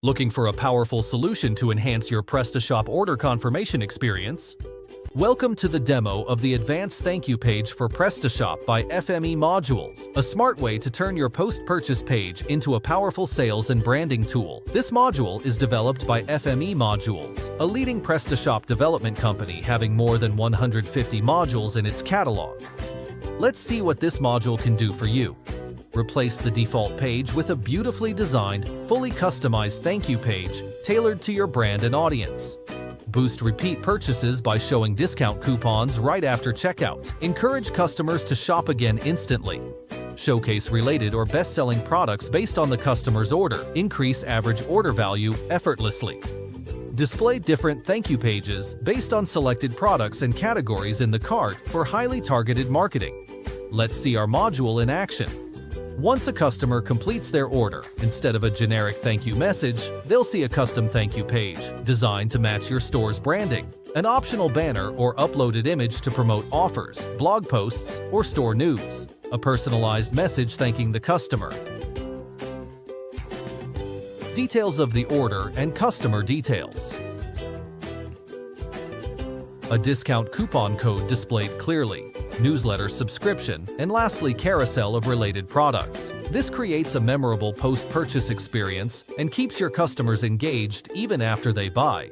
Looking for a powerful solution to enhance your Prestashop order confirmation experience? Welcome to the demo of the Advanced Thank You page for Prestashop by FME Modules, a smart way to turn your post-purchase page into a powerful sales and branding tool. This module is developed by FME Modules, a leading Prestashop development company having more than 150 modules in its catalog. Let's see what this module can do for you. Replace the default page with a beautifully designed, fully customized thank you page tailored to your brand and audience. Boost repeat purchases by showing discount coupons right after checkout. Encourage customers to shop again instantly. Showcase related or best-selling products based on the customer's order. Increase average order value effortlessly. Display different thank you pages based on selected products and categories in the cart for highly targeted marketing. Let's see our module in action. Once a customer completes their order, instead of a generic thank you message, they'll see a custom thank you page designed to match your store's branding, an optional banner or uploaded image to promote offers, blog posts, or store news, a personalized message thanking the customer, details of the order and customer details, a discount coupon code displayed clearly, newsletter subscription, and lastly carousel of related products. This creates a memorable post-purchase experience and keeps your customers engaged even after they buy.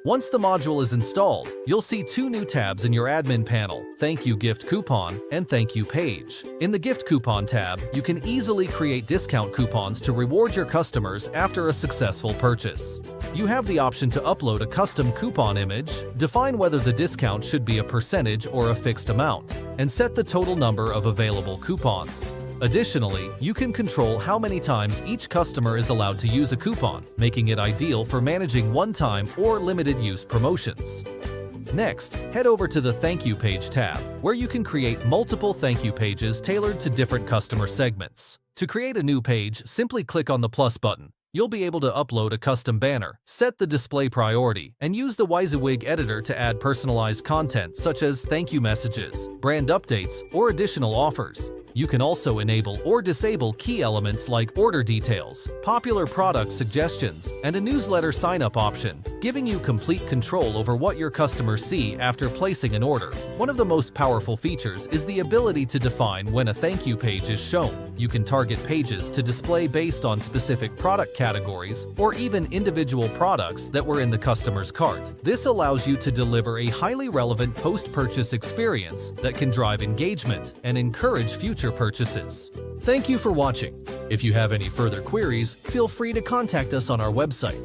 Once the module is installed, you'll see two new tabs in your admin panel: Thank You Gift Coupon and Thank You Page. In the Gift Coupon tab, you can easily create discount coupons to reward your customers after a successful purchase. You have the option to upload a custom coupon image, define whether the discount should be a percentage or a fixed amount, and set the total number of available coupons. Additionally, you can control how many times each customer is allowed to use a coupon, making it ideal for managing one-time or limited-use promotions. Next, head over to the Thank You Page tab, where you can create multiple thank you pages tailored to different customer segments. To create a new page, simply click on the plus button. You'll be able to upload a custom banner, set the display priority, and use the WYSIWYG editor to add personalized content such as thank you messages, brand updates, or additional offers. You can also enable or disable key elements like order details, popular product suggestions, and a newsletter sign-up option, giving you complete control over what your customers see after placing an order. One of the most powerful features is the ability to define when a thank you page is shown. You can target pages to display based on specific product categories or even individual products that were in the customer's cart. This allows you to deliver a highly relevant post-purchase experience that can drive engagement and encourage future purchases. Thank you for watching. If you have any further queries, feel free to contact us on our website.